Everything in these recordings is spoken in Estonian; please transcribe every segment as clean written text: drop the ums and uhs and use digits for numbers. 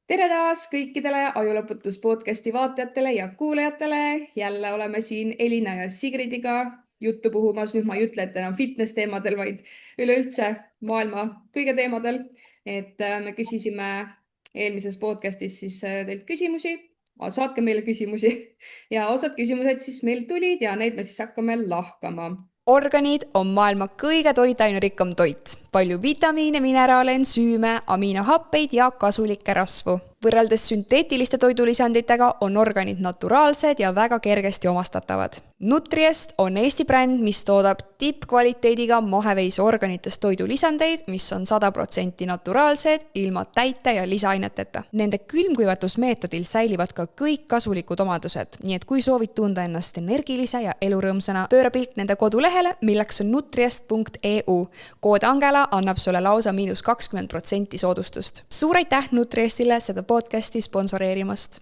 Tere taas kõikidele Ajulõputus podcasti vaatajatele ja kuulajatele. Jälle oleme siin Elina ja Sigridiga juttu puhumas. Nüüd ma ei ütle, et enam fitness teemadel, vaid üleüldse maailma kõige teemadel. Me küsisime eelmises podcastis teilt küsimusi. Saatke meile küsimusi ja osad küsimused siis meil tulid ja neid me siis hakkame lahkama. Organid on maailma kõige toidainerikkam toit. Palju vitamiine, mineraale, ensüüme, aminohappeid ja kasulikke rasvu. Võrreldes sünteetiliste toidulisanditega on organid naturaalsed ja väga kergesti omastatavad. Nutriest on Eesti bränd, mis toodab tippkvaliteediga maheveise organitest toidulisandeid, mis on 100% naturaalsed, ilma täite ja lisaaineteta. Nende külmkuivatusmeetodil säilivad ka kõik kasulikud omadused, nii et kui soovid tunda ennast energilise ja elurõõmsana, pööra pilk nende kodulehele, milleks on nutriest.eu. Kood Angela annab sulle lausa -20% soodustust. Suur aitäh Nutriestile seda podcasti sponsoreerimast.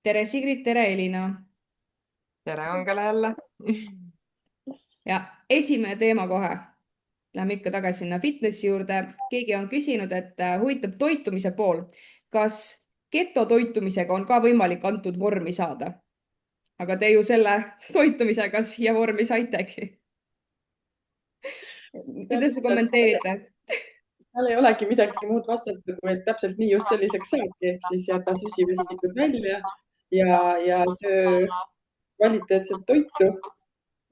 Tere Sigrid, tere Elina. Tere Angela jälle. Ja esimene teema kohe. Läheme ikka tagasi sinna fitnessi juurde. Keegi on küsinud, et huvitab toitumise pool. Kas ketotoitumisega on ka võimalik antud vormi saada? Aga te ju selle toitumisega siia vormi saitegi. Kuidas te kommenteerite? Seal ei olegi midagi muud vastata, kui et täpselt nii just selliseks saabki, ehk siis jäta süsivesikud välja ja söö kvaliteetset toitu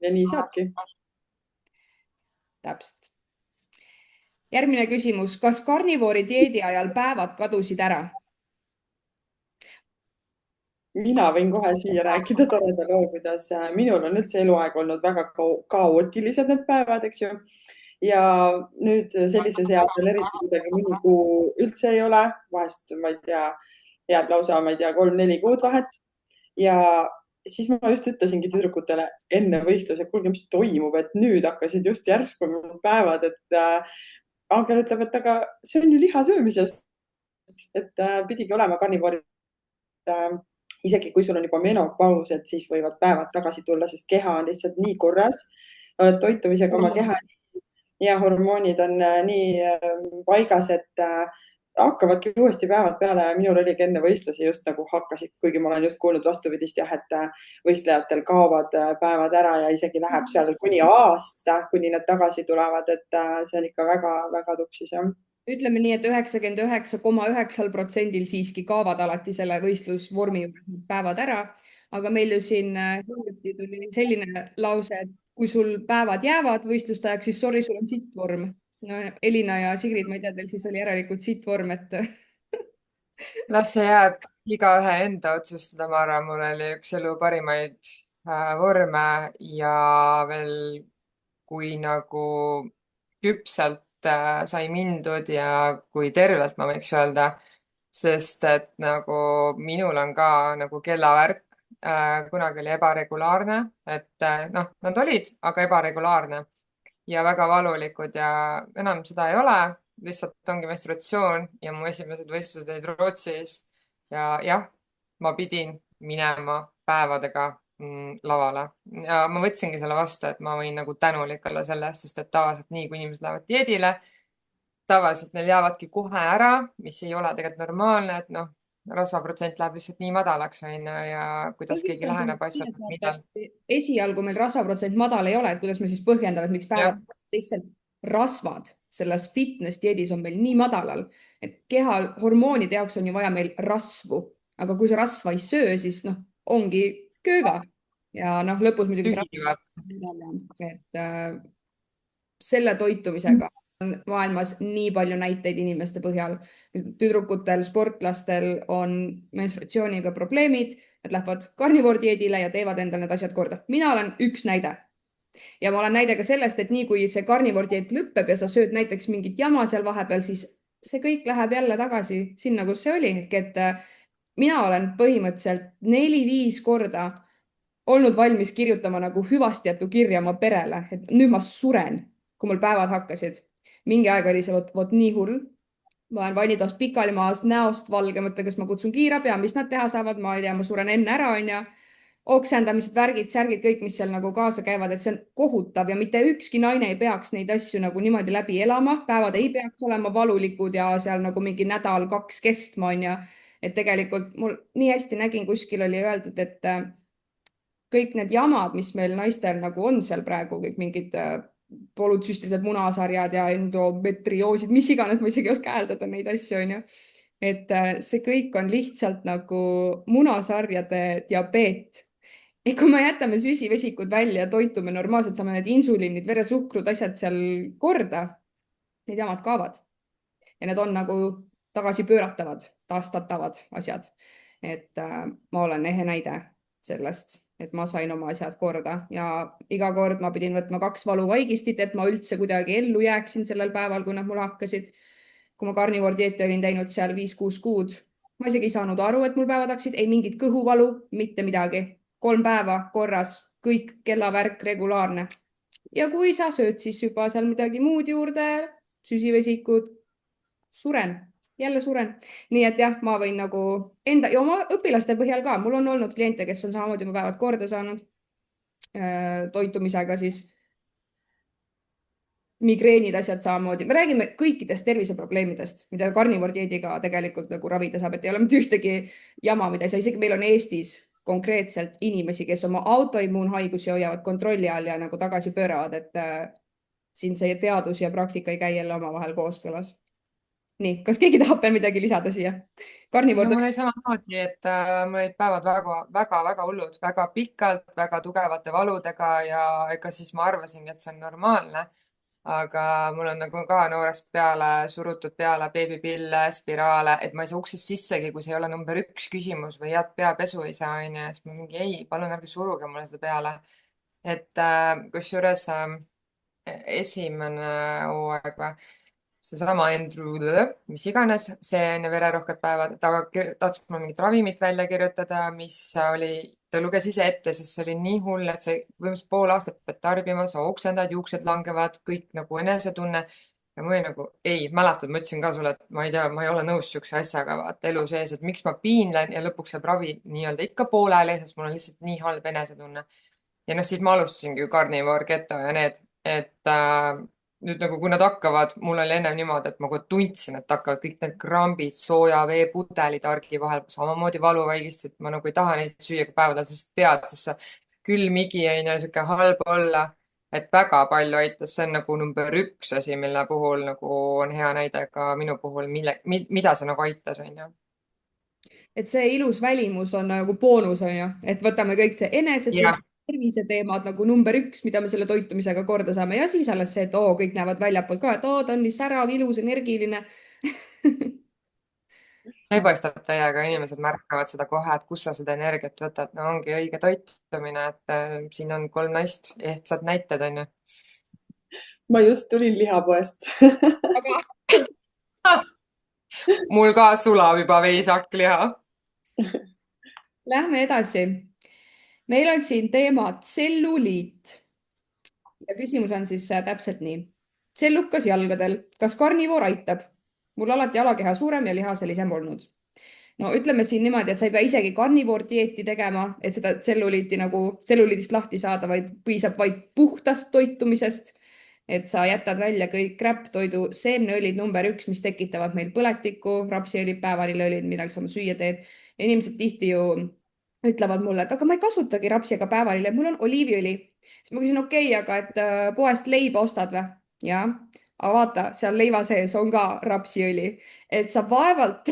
ja nii saadki. Täpselt. Järgmine küsimus. Kas karnivoori dieedi ajal päevad kadusid ära? Mina võin kohe siia rääkida toreda loo, kuidas minul on üldse eluaeg olnud väga kaootilised need päevad, eks ju. Ja nüüd sellises eas veel eriti kuidagi mõni kuu üldse ei ole. Vahest, ma ei tea, jääb lausa, 3-4 kuud vahet. Ja siis ma just ütlesingi tüdrukutele enne võistlus, et kuulge, mis toimub, et nüüd hakkasid just järsku päevad, et Angel ütleb, et aga see on ju liha söömisest, et pidigi olema karnivoori. Isegi kui sul on juba menopaus, et siis võivad päevad tagasi tulla, sest keha on lihtsalt nii korras. Oled toitumisega oma keha ja hormoonid on nii paigas, et hakkavadki uuesti päevad peale. Minul oligi enne võistlusi just nagu hakkasid, kuigi ma olen just kuulnud vastupidist, et võistlejatel kaovad päevad ära ja isegi läheb seal kuni aasta, kuni need tagasi tulevad, et see on ikka väga tuksis. Ütleme nii, et 99,9% siiski kaovad alati selle võistlusvormi päevad ära, aga meil ju siin tuli selline lause, et kui sul päevad jäävad võistlustajaks, siis sorry, sul on sittvorm. No, Elina ja Sigrid, ma ei tea, teil siis oli järelikult sittvorm, et Las see jääb igaühe enda otsustada, ma arvan, mul oli üks elu parimaid vorme ja veel kui nagu küpselt sai mindud ja kui tervelt ma võiks öelda, sest et nagu minul on ka nagu kellavärk, kunagi oli ebaregulaarne, et nad olid, aga ebaregulaarne ja väga valulikud ja enam seda ei ole, lihtsalt ongi menstruatsioon ja mu esimesed võistlused olid Rootsis ja jah, ma pidin minema päevadega lavale ja ma võtsingi selle vastu, et ma võin nagu tänulik olla sellest, sest et tavaliselt nii, kui inimesed lähevad dieedile, tavaliselt neil jäävadki kohe ära, mis ei ole tegelikult normaalne, et rasvaprotsent läheb lihtsalt nii madalaks ja kuidas keegi läheneb asjad. Esialgu meil rasvaprotsent madal ei ole, et kuidas me siis põhjendame, et miks päevad lihtsalt rasvad selles fitness dieedis on meil nii madalal, et keha hormoonide jaoks on ju vaja meil rasvu, aga kui sa rasva ei söö, siis ongi kööga ja lõpus muidugi selle toitumisega on maailmas nii palju näiteid inimeste põhjal. Tüdrukutel, sportlastel on menstruatsiooniga probleemid, et lähevad karnivoordieedile ja teevad endal need asjad korda. Mina olen üks näide. Ja ma olen näide ka sellest, et nii kui see karnivoordieet lõppeb ja sa sööd näiteks mingit jama seal vahepeal, siis see kõik läheb jälle tagasi sinna, kus see oli. Et mina olen põhimõtteliselt 4-5 korda olnud valmis kirjutama nagu hüvastijätu kirja oma perele, et nüüd ma suren, kui mul päevad hakkasid. Mingi aeg oli see võt nii hull. Ma olen vannitoast pikali maas, näost valge, mõtle, kas ma kutsun kiirabi ja mis nad teha saavad, ma ei tea, ma suren enne ära, on ja oksendamised, värgid, särgid, kõik, mis seal nagu kaasa käivad, et see on kohutav ja mitte ükski naine ei peaks neid asju nagu niimoodi läbi elama. Päevad ei peaks olema valulikud ja seal nagu mingi nädal-2 kestma, on ja et tegelikult mul nii hästi nägin, kuskil oli öeldud, et kõik need jamad, mis meil naistel nagu on seal praegu, kõik mingid polütsüstilised munasarjad ja endometrioosid, mis iganes, ma isegi ei oska hääldada neid asju, onju. et see kõik on lihtsalt nagu munasarjade diabeet. Et kui me jätame süsivesikud välja, toitume normaalselt, saame need insuliinid, veresuhkrud, asjad seal korda, need jamad kaovad. Ja need on nagu tagasipööratavad, taastatavad asjad. Et ma olen ehe näide sellest, et ma sain oma asjad korda ja iga kord ma pidin võtma 2 valuvaigistit, et ma üldse kuidagi ellu jääksin sellel päeval, kui nad mul hakkasid. Kui ma karnivoordieeti olin teinud seal 5-6 kuud, ma isegi ei saanud aru, et mul päevad hakkasid, ei mingit kõhuvalu, mitte midagi. 3 päeva korras, kõik kellavärk regulaarne. Ja kui sa sööd siis juba seal midagi muud juurde, süsivesikud, suren, jälle suren. Nii et jah, ma võin nagu enda ja oma õpilaste põhjal ka. Mul on olnud kliente, kes on samamoodi oma päevad korda saanud toitumisega siis. Migreenid, asjad samamoodi. Me räägime kõikidest terviseprobleemidest, mida karnivoordieediga tegelikult nagu ravida saab, et ei ole mitte ühtegi jama, mida ei saa. Isegi meil on Eestis konkreetselt inimesi, kes oma autoimmuunhaigusi hoiavad kontrolli all ja nagu tagasi pööravad, et siin see teadus ja praktika ei käi jälle omavahel kooskõlas. Nii, kas keegi tahab veel midagi lisada siia? Karnivoor... No mul oli samamoodi, et mul olid päevad väga hullud, väga pikalt, väga tugevate valudega ja ega siis ma arvasin, et see on normaalne. Aga mul on nagu ka noorest peale surutud peale beebipille, spiraale, et ma ei saa uksest sissegi, kui see ei ole number 1 küsimus või head peapesu ei saa, onju. Siis ma mingi ei, palun ärge suruge mulle seda peale. Et kusjuures esimene hooaeg või seesama Andrew, mis iganes, see enne vererohked päevad, ta tahtis mulle mingit ravimit välja kirjutada, mis oli, ta luges ise ette, sest see oli nii hull, et see põhimõtteliselt pool aastat pead tarbima, sa oksendad, juuksed langevad, kõik nagu enesetunne. Ja ma olin nagu, ei, mäletad, ma ütlesin ka sulle, et ma ei tea, ma ei ole nõus siukse asjaga, vaata elu sees, et miks ma piinlen ja lõpuks jääb ravi nii-öelda ikka pooleli, sest mul on lihtsalt nii halb enesetunne. Ja noh, siis ma alustasingi Carnivore, Keto ja need, et nüüd nagu kui nad hakkavad, mul oli enne niimoodi, et ma kohe tundsin, et hakkavad kõik need krambid, sooja veepudelid argi vahel, samamoodi valuvaigistid, ma nagu ei taha neid süüa päevadel, sest pead, sest see külm higi on ja sihuke halb olla. Et väga palju aitas, see on nagu number 1 asi, mille puhul nagu on hea näide ka minu puhul, mida see nagu aitas, on ju. Et see ilus välimus on nagu boonus, on ju, et võtame kõik see terviseteemad nagu number 1, mida me selle toitumisega korda saame ja siis alles see, et kõik näevad väljapoolt ka, et ta on nii särav, ilus, energiline. Ei paistab täiega, inimesed märkavad seda kohe, et kus sa seda energiat võtad. No ongi õige toitumine, et siin on 3 naist, ehtsad näited, on ju. Ma just tulin lihapoest. Mul ka sulab juba veisakk liha. Lähme edasi. Meil on siin teema tselluliit. Ja küsimus on siis täpselt nii. Tsellukas jalgadel. Kas karnivoor aitab? Mul alati alakeha suurem ja liha sellisem olnud. No ütleme siin niimoodi, et sa ei pea isegi karnivoordieeti tegema, et seda tselluliidist lahti saada, vaid piisab vaid puhtast toitumisest. Et sa jätad välja kõik räpptoidu, seemneõlid number 1, mis tekitavad meil põletikku, rapsiõlid, päevalilleõlid, midagi sa oma süüa teed. Ja inimesed tihti ju ütlevad mulle, et aga ma ei kasutagi rapsi ega päevalille, mul on oliiviõli. Siis ma küsin, okei, aga et poest leiba ostad või? Ja, aga vaata, seal leiva sees on ka rapsiõli. Et sa vaevalt,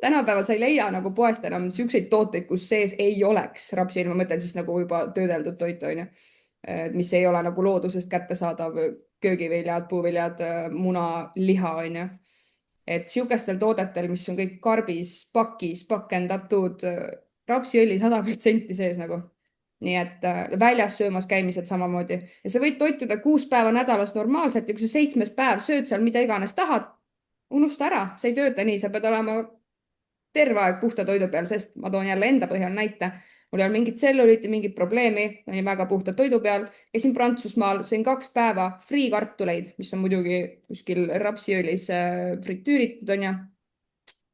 tänapäeval sa ei leia nagu poest enam siukseid tooteid, kus sees ei oleks rapsiõli. Ma mõtlen siis nagu juba töödeldud toitu, on ju. Mis ei ole nagu loodusest kättesaadav, köögiviljad, puuviljad, muna, liha, on ju. Et siukestel toodetel, mis on kõik karbis, pakis, pakendatud, rapsiõli 100% sees nagu. Nii et väljas söömas käimised samamoodi. Ja sa võid toituda 6 päeva nädalas normaalselt ja kui sa 7. päev sööd seal mida iganes tahad, unusta ära, see ei tööta nii, sa pead olema terve aeg puhta toidu peal, sest ma toon jälle enda põhjal näite. Mul ei ole mingit tselluliiti, mingit probleemi, olin väga puhta toidu peal. Käisin Prantsusmaal, sõin 2 päeva friikartuleid, mis on muidugi kuskil rapsiõlis fritüüritud on ja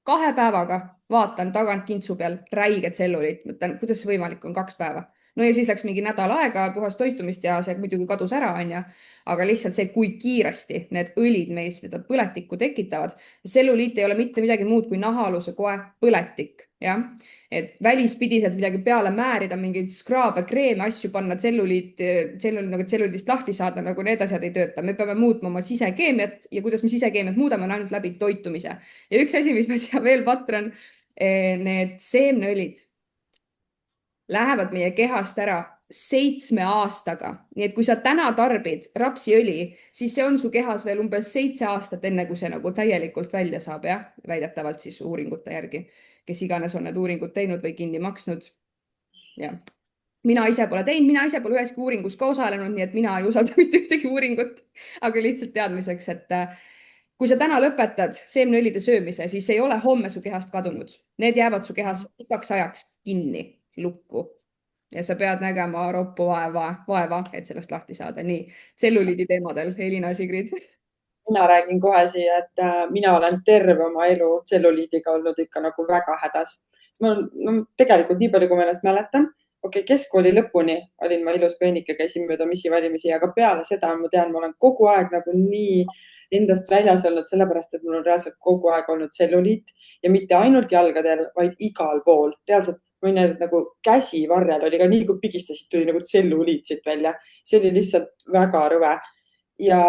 2 päevaga vaatan tagant kintsu peal räige tselluliit. Mõtlen, kuidas see võimalik on 2 päeva. no ja siis läks mingi nädal aega puhast toitumist ja see muidugi kadus ära, onju. aga lihtsalt see, kui kiiresti need õlid meis seda põletikku tekitavad. Tselluliit ei ole mitte midagi muud kui nahaaluse koe põletik, jah. Et välispidiselt midagi peale määrida, mingeid skraabe, kreeme, asju panna, tselluliidist lahti saada, nagu need asjad ei tööta. me peame muutma oma sisekeemiat ja kuidas me sisekeemiat muudame, on ainult läbi toitumise. Ja üks asi, mis ma siia veel patran, need seemneõlid lähevad meie kehast ära 7 aastaga. Nii et kui sa täna tarbid rapsiõli, siis see on su kehas veel umbes 7 aastat, enne kui see nagu täielikult välja saab, jah, väidetavalt siis uuringute järgi, kes iganes on need uuringud teinud või kinni maksnud. Jah. Mina ise pole teinud, mina ise pole üheski uuringus ka osalenud, nii et mina ei usalda mitte ühtegi uuringut, aga lihtsalt teadmiseks, et kui sa täna lõpetad seemneõlide söömise, siis ei ole homme su kehast kadunud. Need jäävad su kehas pikaks ajaks kinni, lukku. Ja sa pead nägema roppu vaeva, et sellest lahti saada. Nii, tselluliidi teemadel. Elina, Sigrid. Mina räägin kohe siia, et mina olen terve oma elu tselluliidiga olnud ikka nagu väga hädas. Ma tegelikult nii palju, kui ma ennast mäletan, keskkooli lõpuni olin ma ilus pöönike, käisin mööda missivalimisi, aga peale seda ma tean, ma olen kogu aeg nagu nii endast väljas olnud, sellepärast, et mul on reaalselt kogu aeg olnud tselluliit ja mitte ainult jalgadel, vaid igal pool. Reaalselt ma võin öelda, nagu käsivarrel oli ka nii, kui pigistasid, tuli nagu tselluliit siit välja. See oli lihtsalt väga rõve. Ja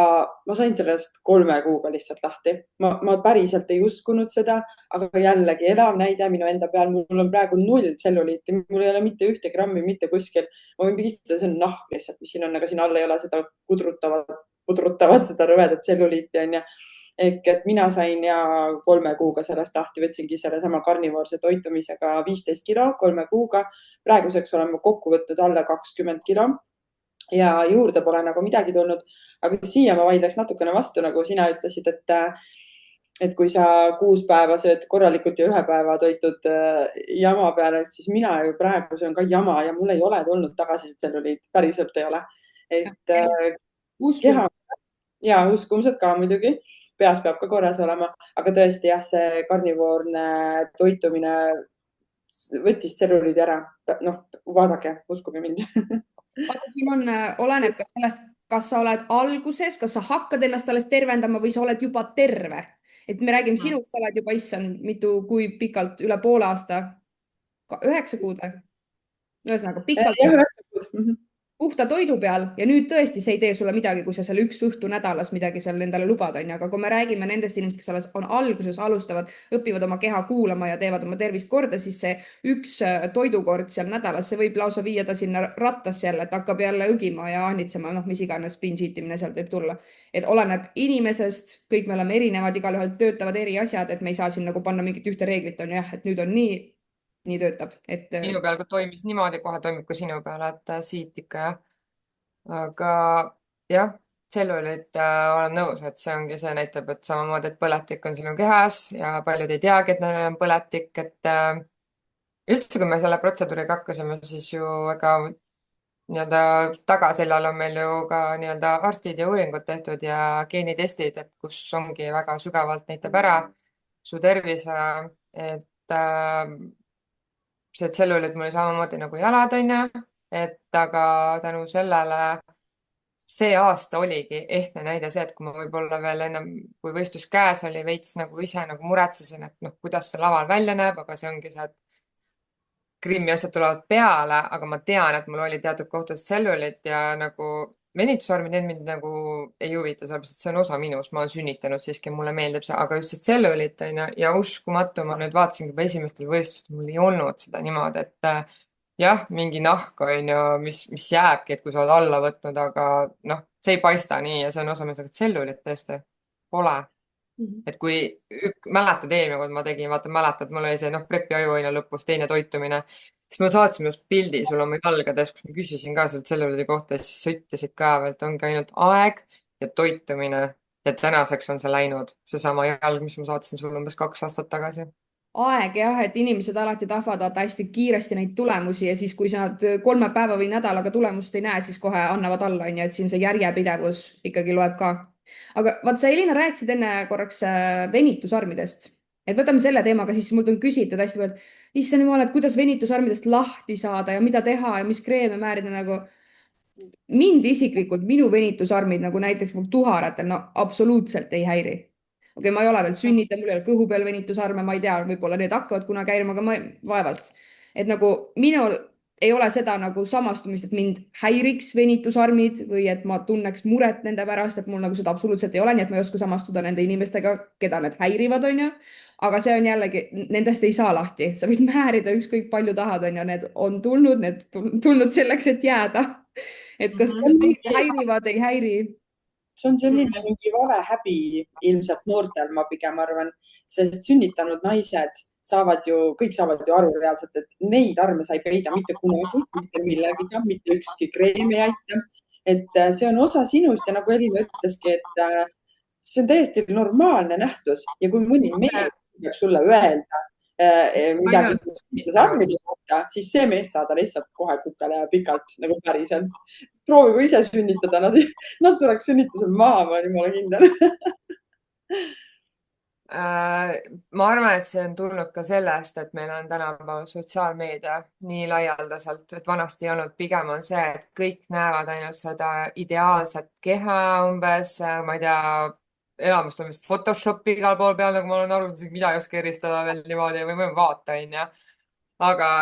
ma sain sellest 3 kuuga lihtsalt lahti. Ma päriselt ei uskunud seda, aga jällegi elav näide minu enda peal. Mul on praegu 0 tselluliiti, mul ei ole mitte 1 grammi mitte kuskil. Ma võin pigistada, see on nahk lihtsalt, mis siin on, aga siin all ei ole seda pudrutavat seda rõvedat tselluliiti, on ja. Et mina sain ja 3 kuuga sellest lahti, võtsingi selle sama karnivoorse toitumisega 15 kilo 3 kuuga. Praeguseks olen ma kokku võtnud alla 20 kilo ja juurde pole nagu midagi tulnud. Aga siia ma vaidleks natukene vastu, nagu sina ütlesid, et kui sa 6 päeva sööd korralikult ja 1 päeva toitud jama peale, siis mina ju praegu söön ka jama ja mul ei ole tulnud tagasi tselluliit, päriselt ei ole. Keha ja uskumused ka muidugi. Peas peab ka korras olema, aga tõesti jah, see karnivoorne toitumine võttis tselluliidi ära. Noh, vaadake, uskuge mind. Aga siin oleneb ka sellest, kas sa oled alguses, kas sa hakkad ennast alles tervendama või sa oled juba terve. Et me räägime sinust, sa oled juba issand mitu, kui pikalt, üle poole aasta, 9 kuud. Ühesõnaga, pikalt. Jah, 9 kuud. Puhta toidu peal ja nüüd tõesti see ei tee sulle midagi, kui sa seal 1 õhtu nädalas midagi seal endale lubad, on. Aga kui me räägime nendest inimesed, kes on alguses, alustavad, õpivad oma keha kuulama ja teevad oma tervist korda, siis see 1 toidukord seal nädalas, see võib lausa viia ta sinna rattas jälle, et hakkab jälle õgima ja ahnitsema, mis iganes binge eatimine sealt võib tulla. Et oleneb inimesest, kõik me oleme erinevad, igal ühel töötavad eri asjad, et me ei saa siin nagu panna mingit ühte reeglit, on jah, et nüüd on nii töötab. Minu peal toimis niimoodi, kohe toimib ka sinu peale, et siit ikka jah. Aga jah, tselluliit olen nõus, et see ongi see näitab, et samamoodi, et põletik on sinu kehas ja paljud ei teagi, et neil on põletik, et üldse, kui me selle protseduuriga hakkasime, siis ju ega nii-öelda tagaseljal on meil ju ka nii-öelda arstid ja uuringud tehtud ja geenitestid, et kus ongi väga sügavalt näitab ära su tervise, et see tselluliit mul samamoodi nagu jalad, on ju, et aga tänu sellele see aasta oligi ehtne näide see, et kui ma võib-olla veel ennem, kui võistlus käes oli, veits nagu ise nagu muretsesin, et kuidas see laval välja näeb, aga see ongi see, et grimmi asjad tulevad peale, aga ma tean, et mul oli teatud kohtades tselluliit ja nagu venitusarmid, need mind nagu ei huvita, sellepärast, et see on osa minust, ma olen sünnitanud siiski, mulle meeldib see, aga just see tselluliit on ja uskumatu, ma nüüd vaatasin juba esimestel võistlustel, mul ei olnud seda niimoodi, et jah, mingi nahk on ju, mis jääbki, et kui sa oled alla võtnud, aga see ei paista nii ja see on osa minust, aga tselluliit tõesti pole. Et kui mäletad eelmine kord ma tegin, mäletad, mul oli see prepi ajuaine lõpus, teine toitumine, siis ma saatsin minust pildi sul oma jalgades, kus ma küsisin ka selle tselluliidi kohta ja siis sa ütlesid ka, et ongi ainult aeg ja toitumine ja tänaseks on see läinud, seesama jalg, mis ma saatsin sulle umbes 2 aastat tagasi. Aeg jah, et inimesed alati tahavad hästi kiiresti neid tulemusi ja siis, kui sa 3 päeva või nädalaga tulemust ei näe, siis kohe annavad alla, on ju, et siin see järjepidevus ikkagi loeb ka. Aga vaat sa, Elina, rääkisid enne korraks venitusarmidest et võtame selle teemaga, siis mult on küsitud hästi palju, et issand jumal, et kuidas venitusarmidest lahti saada ja mida teha ja mis kreeme määrida nagu. Mind isiklikult, minu venitusarmid nagu näiteks mul tuharatel, no absoluutselt ei häiri. Okei, ma ei ole veel sünnitanud, mul ei ole kõhu peal venitusarme, ma ei tea, võib-olla need hakkavad kunagi häirima, aga ma vaevalt. Et nagu minul ei ole seda nagu samastumist, et mind häiriks venitusarmid või et ma tunneks muret nende pärast, et mul nagu seda absoluutselt ei ole, nii et ma ei oska samastuda nende inimestega, keda need häirivad, onju. Aga see on jällegi, nendest ei saa lahti, sa võid määrida ükskõik palju tahad, onju, need on tulnud, need tulnud selleks, et jääda. Et kas neid häirivad, ei häiri. See on selline mingi vale häbi ilmselt noortel, ma pigem arvan, sest sünnitanud naised kõik saavad ju aru reaalselt, et neid arme sa ei peida mitte kunagi, mitte millegiga, mitte ükski kreem ei aita. Et see on osa sinust ja nagu Elina ütleski, et see on täiesti normaalne nähtus ja kui mõni mees peaks sulle öelda midagi armide kohta, siis see mees saada lihtsalt kohe kukele ja pikalt nagu päriselt. Proovi kui ise sünnitada, nad sureks sünnitusel maha, ma olen jumala kindel. Ma arvan, et see on tulnud ka sellest, et meil on tänapäeval sotsiaalmeedia nii laialdaselt, et vanasti ei olnud, pigem on see, et kõik näevad ainult seda ideaalset keha umbes, ma ei tea, elamust on vist Photoshop igal pool peal, nagu ma olen aru saanud, mida ei oska eristada veel niimoodi või ma vaata, onju. Aga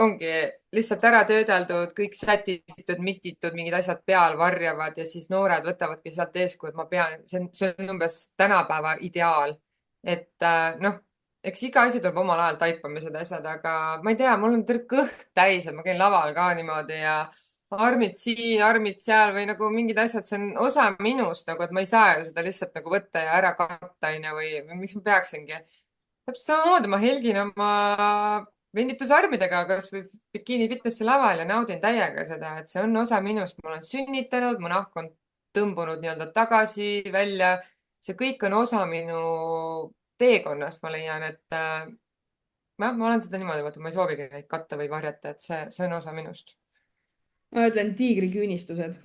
ongi lihtsalt ära töödeldud, kõik sätitud, mititud, mingid asjad peal varjavad ja siis noored võtavadki sealt eeskuju, et ma pean, see on umbes tänapäeva ideaal. Et noh, eks iga asi tuleb omal ajal taipamised asjad, aga ma ei tea, mul on kõht täis, et ma käin laval ka niimoodi ja armid siin, armid seal või nagu mingid asjad, see on osa minust nagu, et ma ei saa seda lihtsalt nagu võtta ja ära katta või miks ma peaksingi. Täpselt samamoodi ma helgin oma venitusarmidega kas või bikiini fitnessi laval ja naudin täiega seda, et see on osa minust. Ma olen sünnitanud, mu nahk on tõmbunud nii-öelda tagasi välja. See kõik on osa minu teekonnast, ma leian, et ma olen seda niimoodi võtnud, ma ei soovigi neid katta või varjata, et see on osa minust. Ma ütlen tiigriküünistused.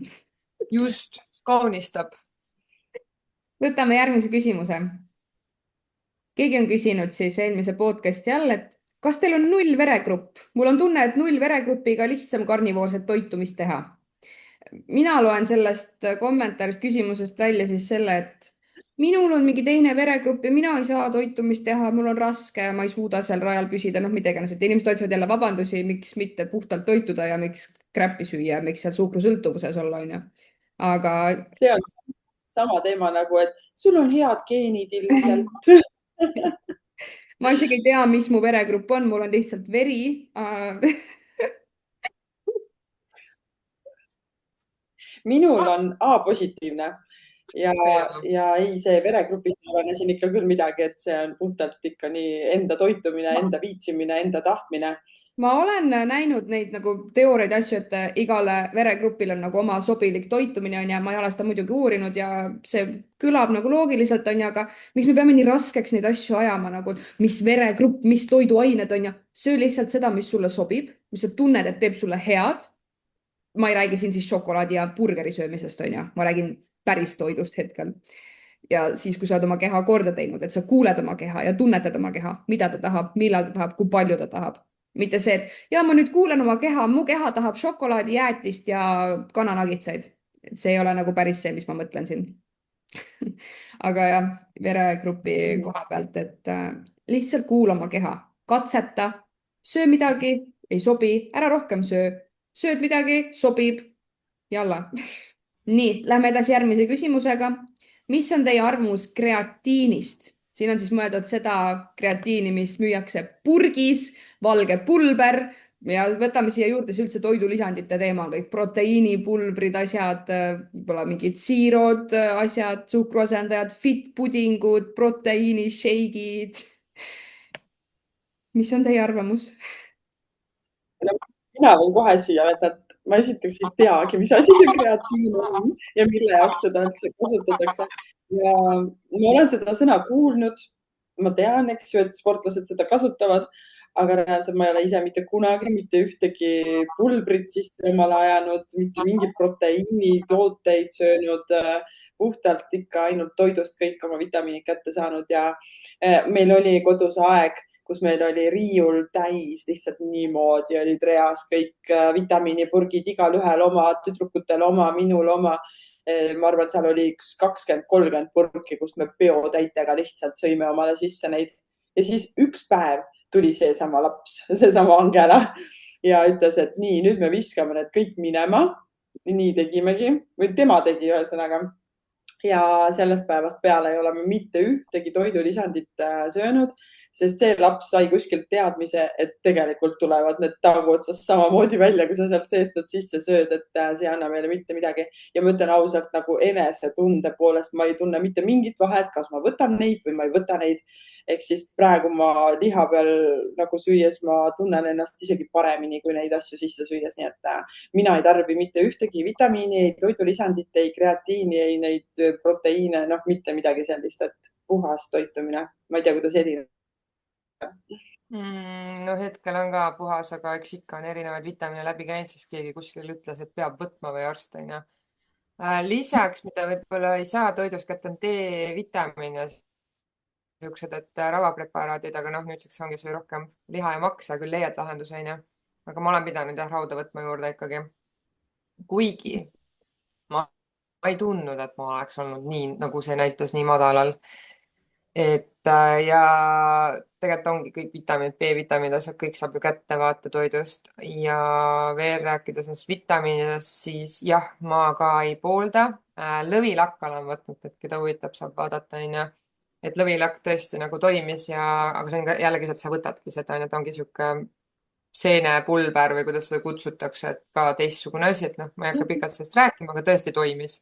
Just, kaunistab. Võtame järgmise küsimuse. Keegi on küsinud siis eelmise podcasti all, et kas teil on 0 veregrupp? Mul on tunne, et 0 veregrupiga lihtsam karnivoorset toitumist teha. Mina loen sellest kommentaarist küsimusest välja siis selle, et minul on mingi teine veregrupp ja mina ei saa toitumist teha, mul on raske ja ma ei suuda seal rajal püsida, mida iganes, et inimesed otsivad jälle vabandusi, miks mitte puhtalt toituda ja miks kräppi süüa ja miks seal suhkrusõltuvuses olla, onju. Aga see on sama teema nagu, et sul on head geenid ilmselt. Ma isegi ei tea, mis mu veregrupp on, mul on lihtsalt veri. Minul on A-positiivne ja ei, see veregrupist ei ole siin ikka küll midagi, et see on puhtalt ikka nii enda toitumine, enda viitsimine, enda tahtmine. Ma olen näinud neid nagu teooriaid asju, et igale veregrupil on nagu oma sobilik toitumine ja ma ei ole seda muidugi uurinud ja see kõlab nagu loogiliselt, aga miks me peame nii raskeks neid asju ajama, nagu mis veregrupp, mis toiduained on ja söö lihtsalt seda, mis sulle sobib, mis sa tunned, et teeb sulle head. Ma ei räägi siin siis šokolaadi ja burgeri söömisest, ma räägin päris toidust hetkel. Ja siis, kui sa oled oma keha korda teinud, et sa kuuled oma keha ja tunnetad oma keha, mida ta tahab, millal ta tahab, kui palju ta tahab. Mitte see, et ja ma nüüd kuulen oma keha, mu keha tahab šokolaadi, jäätist ja kananagitsaid. See ei ole nagu päris see, mis ma mõtlen siin. Aga jah, veregrupi koha pealt, et lihtsalt kuula oma keha, katseta, söö midagi, ei sobi, ära rohkem söö, sööd midagi, sobib, jalla. Nii, lähme edasi järgmise küsimusega. Mis on teie arvamus kreatiinist? Siin on siis mõeldud seda kreatiini, mis müüakse purgis, valge pulber ja võtame siia juurde üldse toidulisandite teema, kõik proteiinipulbrid, asjad, võib-olla mingid siirod, asjad, suhkruasendajad, fitpudingud, proteiinisheigid. Mis on teie arvamus? Mina võin kohe siia öelda, et ma esiteks ei teagi, mis asi see kreatiin on ja mille jaoks seda üldse kasutatakse. Ja ma olen seda sõna kuulnud, ma tean, eks ju, et sportlased seda kasutavad, aga reaalselt ma ei ole ise mitte kunagi mitte ühtegi pulbrit sisse omale ajanud, mitte mingeid proteiinitooteid söönud, puhtalt ikka ainult toidust kõik oma vitamiinid kätte saanud ja meil oli kodus aeg, kus meil oli riiul täis lihtsalt niimoodi, olid reas kõik vitamiinipurgid, igalühel oma, tüdrukutel oma, minul oma. Ma arvan, et seal oli üks 20-30 purki, kus me peotäitega lihtsalt sõime omale sisse neid. Ja siis üks päev tuli seesama laps, seesama Angela ja ütles, et nii, nüüd me viskame need kõik minema. Nii tegimegi või tema tegi ühesõnaga. Ja sellest päevast peale ei ole me mitte ühtegi toidulisandit söönud, sest see laps sai kuskilt teadmise, et tegelikult tulevad need taugu otsast samamoodi välja, kui sa sealt seest nad sisse sööd, et see ei anna meile mitte midagi. Ja ma ütlen ausalt, nagu enesetunde poolest ma ei tunne mitte mingit vahet, kas ma võtan neid või ma ei võta neid. Ehk siis praegu ma liha peal nagu süües ma tunnen ennast isegi paremini, kui neid asju sisse süües. Nii et mina ei tarbi mitte ühtegi vitamiini, ei toidulisandit, ei kreatiini, ei neid proteiine, mitte midagi sellist, et puhas toitumine. Ma ei tea, kuidas Elina. No hetkel on ka puhas, aga eks ikka on erinevaid vitamiine läbi käinud, siis keegi kuskil ütles, et peab võtma või arst on ju. Lisaks, mida võib-olla ei saa toidust kätte, on D-vitamiin ja siuksed, et rauapreparaadid, aga nüüdseks ongi see rohkem liha ja maksa, küll leiad lahenduse on ju. Aga ma olen pidanud rauda võtma juurde ikkagi. Kuigi ma ei tundnud, et ma oleks olnud nii, nagu see näitas nii madalal. Ja tegelikult ongi kõik vitamiinid, B-vitamiinid, asjad, kõik saab ju kätte vaata toidust. Ja veel rääkides nendest vitamiinidest, siis jah, ma ka ei poolda. Lõvilakk olen võtnud, et keda huvitab, saab vaadata on ju. Et lõvilakk tõesti nagu toimis aga see on ka jällegi, et sa võtadki seda, et ongi sihuke seenepulber või kuidas seda kutsutakse, et ka teistsugune asi, et ma ei hakka pikalt sellest rääkima, aga tõesti toimis.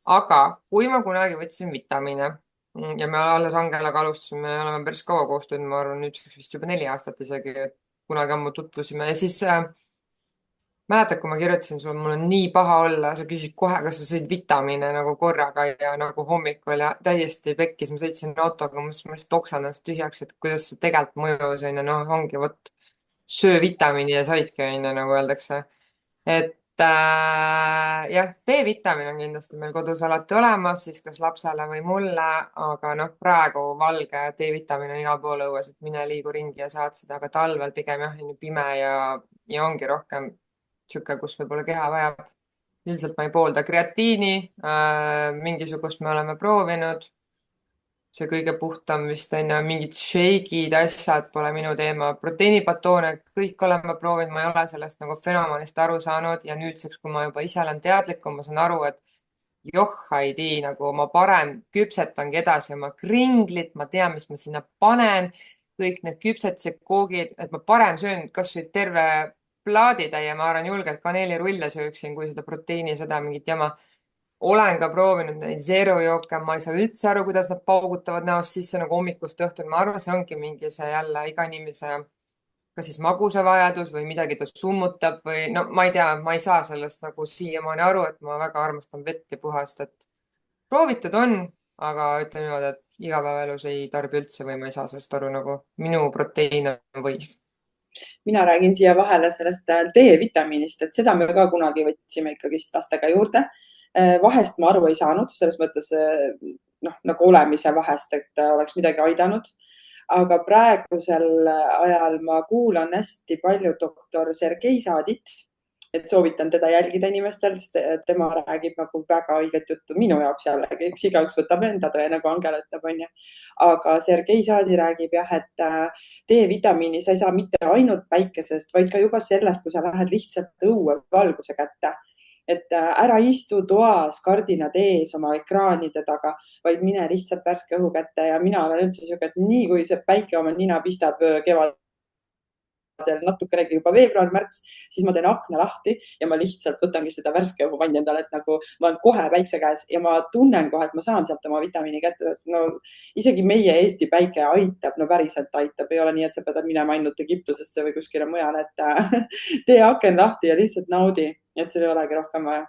Aga kui ma kunagi võtsin vitamiine ja me alles Angelaga alustasime, oleme päris kaua koostööd, ma arvan, nüüd vist juba 4 aastat isegi, kunagi ammu tutvusime ja siis mäletad, kui ma kirjutasin sulle, mul on nii paha olla, sa küsisid kohe, kas sa sõid vitamiine nagu korraga ja nagu hommikul ja täiesti pekkis, ma sõitsin autoga, ma lihtsalt oksan ennast tühjaks, et kuidas see tegelikult mõjus on ja ongi vot söö vitamiini ja saidki on ju, nagu öeldakse. Et jah, D-vitamiin on kindlasti meil kodus alati olemas, siis kas lapsele või mulle, aga praegu valge D-vitamiin on igal pool õues, et mine liigu ringi ja saad seda, aga talvel pigem jah, on ju pime ja ongi rohkem sihuke, kus võib-olla keha vajab. Üldiselt ma ei poolda kreatiini, mingisugust me oleme proovinud. See kõige puhtam vist on ju mingid shake'id, asjad pole minu teema. Proteiinipatoone kõik oleme proovinud, ma ei ole sellest nagu fenomenist aru saanud ja nüüdseks, kui ma juba ise olen teadlikum, ma saan aru, et johhaidi nagu ma parem küpsetangi edasi oma kringlit, ma tean, mis ma sinna panen, kõik need küpsetised koogid, et ma parem söön kas või terve plaaditäie, ma arvan julgelt kaneelirulle sööksin, kui seda proteiini, seda mingit jama. Olen ka proovinud neid zero-jooke, ma ei saa üldse aru, kuidas nad paugutavad näost sisse nagu hommikust õhtul. Ma arvan, see ongi mingi see jälle iga inimese kas siis magusavajadus või midagi ta summutab või ma ei tea, ma ei saa sellest nagu siiamaani aru, et ma väga armastan vett ja puhast, et proovitud on, aga ütlen niimoodi, et igapäevaelus ei tarbi üldse või ma ei saa sellest aru nagu minu proteiin on või. Mina räägin siia vahele sellest D-vitamiinist, et seda me ka kunagi võtsime ikkagi lastega juurde. Vahest ma aru ei saanud, selles mõttes nagu olemise vahest, et oleks midagi aidanud. Aga praegusel ajal ma kuulan hästi palju doktor Sergei Saadit, et soovitan teda jälgida inimestel, sest tema räägib nagu väga õiget juttu minu jaoks jällegi, üks igaüks võtab enda tõe, nagu Angela ütleb, on ju. Aga Sergei Saadi räägib jah, et D-vitamiini sa ei saa mitte ainult päikesest, vaid ka juba sellest, kui sa lähed lihtsalt õue valguse kätte. Et ära istu toas kardinad ees oma ekraanide taga, vaid mine lihtsalt värske õhu kätte ja mina olen üldse siuke, et nii kui see päike oma nina pistab kevad natukenegi juba veebruar-märts, siis ma teen akna lahti ja ma lihtsalt võtangi seda värske õhuvanni endale, et nagu ma olen kohe päikse käes ja ma tunnen kohe, et ma saan sealt oma vitamiini kätte. Isegi meie Eesti päike aitab, päriselt aitab, ei ole nii, et sa pead minema ainult Egiptusesse või kuskile mujale, et tee aken lahti ja lihtsalt naudi, et sul ei olegi rohkem vaja.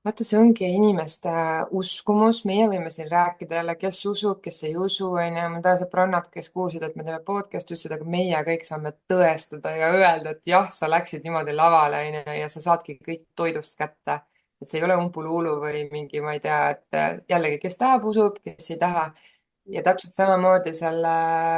vaata, see ongi inimeste uskumus, meie võime siin rääkida jälle, kes usub, kes ei usu, onju. mul täna sõbrannad, kes kuulsid, et me teeme podcast'i, ütlesid, aga meie kõik saame tõestada ja öelda, et jah, sa läksid niimoodi lavale, onju, ja sa saadki kõik toidust kätte. et see ei ole umbuluulu või mingi, ma ei tea, et jällegi, kes tahab, usub, kes ei taha. ja täpselt samamoodi selle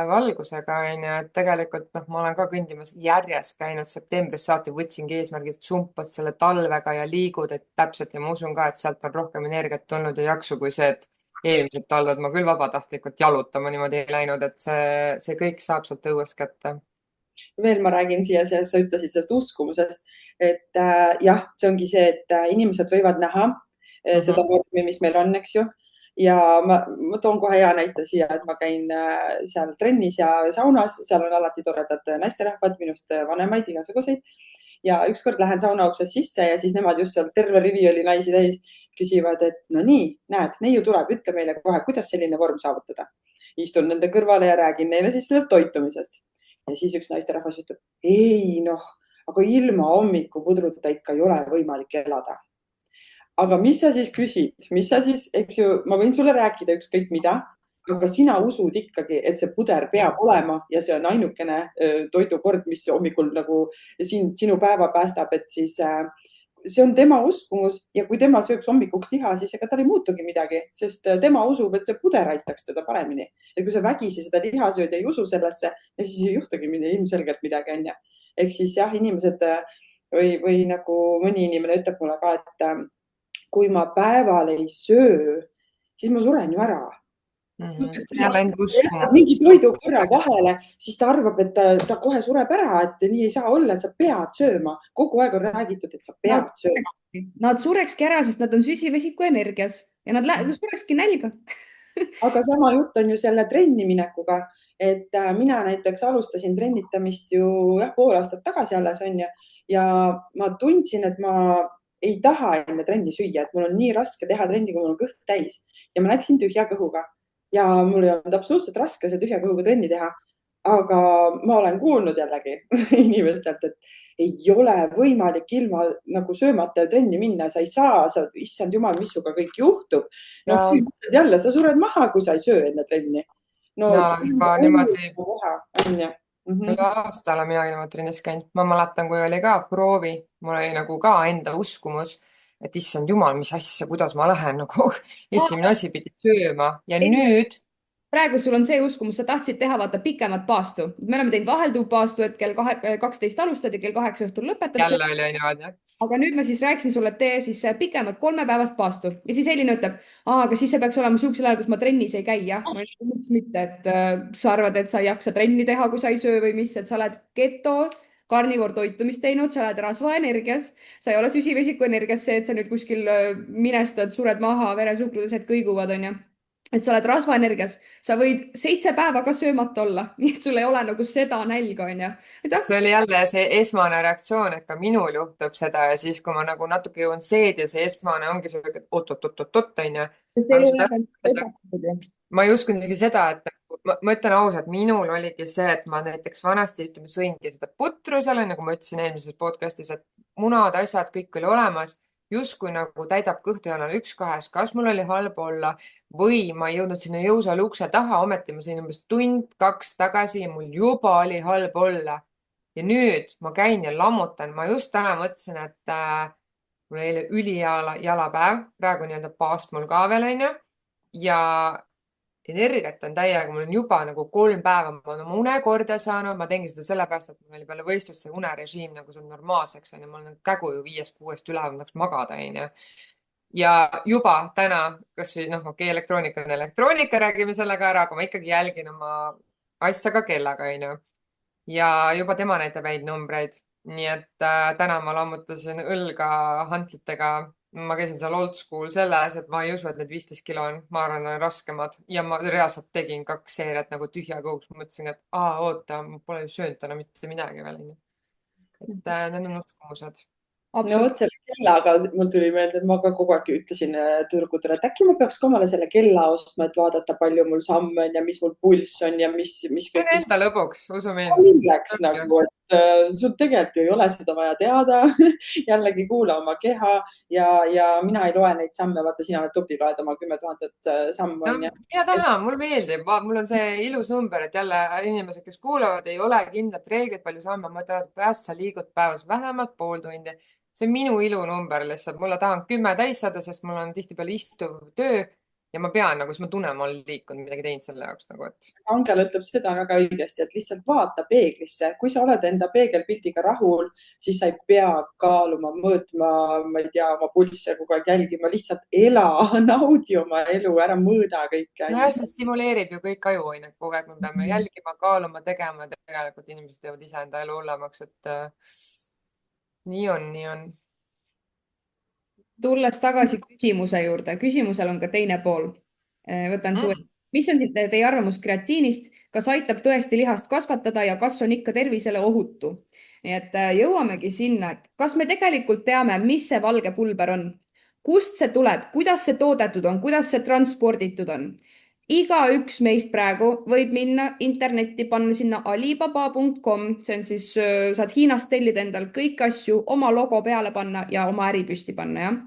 valgusega onju, et tegelikult noh, ma olen ka kõndimas järjest käinud septembrist saati, võtsingi eesmärgi, et sumpad selle talvega ja liigud, et täpselt ja ma usun ka, et sealt on rohkem energiat tulnud ja jaksu kui see, et eelmised talved ma küll vabatahtlikult jalutama niimoodi ei läinud, et see kõik saab sealt õuest kätte. Veel ma räägin siia, sa ütlesid sellest uskumusest, et jah, see ongi see, et inimesed võivad näha seda vormi, mis meil on, eks ju. Ja ma toon kohe hea näite siia, et ma käin seal trennis ja saunas, seal on alati toredad naisterahvad, minust vanemaid, igasuguseid. Ja ükskord lähen sauna uksest sisse ja siis nemad just seal, terve rivi oli naisi täis, küsivad, et no nii, näed, neiu tuleb, ütle meile kohe, kuidas selline vorm saavutada. Istun nende kõrvale ja räägin neile siis sellest toitumisest. Ja siis üks naisterahvas ütleb, ei noh, aga ilma hommikupudruta ikka ei ole võimalik elada. Aga mis sa siis küsid, mis sa siis, eks ju, ma võin sulle rääkida ükskõik mida, aga sina usud ikkagi, et see puder peab olema ja see on ainukene toidukord, mis hommikul nagu sinu päeva päästab, et siis see on tema uskumus ja kui tema sööks hommikuks liha, siis ega tal ei muutugi midagi, sest tema usub, et see puder aitaks teda paremini. Et kui sa vägisi seda liha sööd ja ei usu sellesse, siis ei juhtugi ilmselgelt midagi, onju. Ehk siis jah, inimesed või nagu mõni inimene ütleb mulle ka, et kui ma päeval ei söö, siis ma suren ju ära. Mingi toidukorra vahele, siis ta arvab, et ta kohe sureb ära, et nii ei saa olla, et sa pead sööma. Kogu aeg on räägitud, et sa pead sööma. Nad surekski ära, sest nad on süsivesiku energias ja nad surekski nälga. Aga sama jutt on ju selle trenni minekuga, et mina näiteks alustasin trennitamist ju pool aastat tagasi alles on ja ma tundsin, et ma ei taha enne trenni süüa, et mul on nii raske teha trenni, kui mul on kõht täis ja ma läksin tühja kõhuga ja mul ei olnud absoluutselt raske see tühja kõhuga trenni teha. Aga ma olen kuulnud jällegi inimestelt, et ei ole võimalik ilma nagu söömata trenni minna, sa ei saa, issand jumal, mis suga kõik juhtub. No jälle, sa sured maha, kui sa ei söö enne trenni. No, juba niimoodi. Üle aasta olen mina ilma trennis käinud. Ma mäletan, kui oli ka proovi, mul oli nagu ka enda uskumus, et issand jumal, mis asja, kuidas ma lähen nagu esimene asi pidi sööma ja nüüd praegu sul on see uskumus, sa tahtsid teha vaata pikemat paastu. Me oleme teinud vahelduvpaastu, et kell 12 alustad ja kell 8 õhtul lõpetad. Jälle oli niimoodi. Aga nüüd ma siis rääkisin sulle, et tee siis pikemat 3-päevast paastu ja siis Elina ütleb, aga siis see peaks olema sihukesel ajal, kus ma trennis ei käi. Jah, ma ütlen, miks mitte, et sa arvad, et sa ei jaksa trenni teha, kui sa ei söö või mis, et sa oled keto, karnivoor toitumist teinud, sa oled rasvaenergias, sa ei ole süsivesiku energias see, et sa nüüd kuskil minestad, sured maha, veresuhkrudesed kõiguvad, on ju. Et sa oled rasvaenergias, sa võid 7 päeva ka söömata olla, nii et sul ei ole nagu seda nälga, on ju. See oli jälle see esmane reaktsioon, et ka minul juhtub seda ja siis, kui ma nagu natuke jõuan seedi ja see esmane ongi see, et oot-oot-oot-oot, on ju. Ma ei uskunud isegi seda, et ma ütlen ausalt, minul oligi see, et ma näiteks vanasti, ütleme, sõingi seda putru seal, nagu ma ütlesin eelmises podcastis, et munad, asjad, kõik oli olemas. Justkui nagu täidab kõhtu ja olen üks-kahest, kas mul oli halb olla või ma ei jõudnud sinna jõusaali ukse taha, ometi ma sain umbes tund-kaks tagasi ja mul juba oli halb olla. Ja nüüd ma käin ja lammutan. Ma just täna mõtlesin, et mul oli eile ülijalapäev, praegu nii-öelda paast mul ka veel, on ju. Ja energiat on täiega, mul on juba nagu 3 päeva, ma olen oma une korda saanud, ma teengi seda sellepärast, et mul oli peale võistlust see unerežiim nagu see on normaalseks, on ju, ma olen kägu ju 5-6 üleval, tahaks magada, on ju. Ja juba täna, kas või noh, okei, elektroonika on elektroonika, räägime sellega ära, aga ma ikkagi jälgin oma asja ka kellaga, on ju. Ja juba tema näitab häid numbreid. Nii et täna ma lammutasin õlga hantlitega. Ma käisin seal old school selles, et ma ei usu, et need 15 kilo on, ma arvan, on raskemad. Ja ma reaalselt tegin 2 seeriat nagu tühja kõhuks. Ma mõtlesin, et oota, ma pole ju söönud täna mitte midagi veel. Et need on uskumused. No vot, see kellaga mul tuli meelde, et ma ka kogu aeg ütlesin tüdrukutele, et äkki ma peaks ka omale selle kella ostma, et vaadata, palju mul samme on ja mis mul pulss on ja mis see on kõik. enda lõbuks, usu mind. Milleks nagu, et sul tegelikult ju ei ole seda vaja teada. Jällegi kuula oma keha ja mina ei loe neid samme, vaata sina oled tubli, loed oma 10 000 sammu No, on ju. mina tahan, mul meeldib, mul on see ilus number, et jälle inimesed, kes kuulavad, ei ole kindlat reeglit, palju samme, ma tean, et pärast sa liigud päevas vähemalt pool tundi. See on minu ilunumber lihtsalt, mulle tahan 10 täis saada, sest mul on tihtipeale istuv töö ja ma pean nagu, siis ma tunnen, ma olen liikunud, midagi teinud selle jaoks nagu, et. Angela ütleb seda väga õigesti, et lihtsalt vaata peeglisse. Kui sa oled enda peegelpildiga rahul, siis sa ei pea kaaluma, mõõtma, ma ei tea, oma pulsse kogu aeg jälgima, lihtsalt ela, naudi oma elu, ära mõõda kõike. Nojah, see stimuleerib ju kõik ajuained kogu aeg, me peame jälgima, kaaluma, tegema ja tegelikult inimesed teevad ise enda elu hullemaks, et nii on, nii on. Tulles tagasi küsimuse juurde, küsimusel on ka teine pool. Võtan su, mis on teie arvamus kreatiinist, kas aitab tõesti lihast kasvatada ja kas on ikka tervisele ohutu? Nii et jõuamegi sinna, et kas me tegelikult teame, mis see valge pulber on, kust see tuleb, kuidas see toodetud on, kuidas see transporditud on. Igaüks meist praegu võib minna internetti, panna sinna alibaba.com, see on siis, saad Hiinast tellida endal kõik asju, oma logo peale panna ja oma äri püsti panna, jah.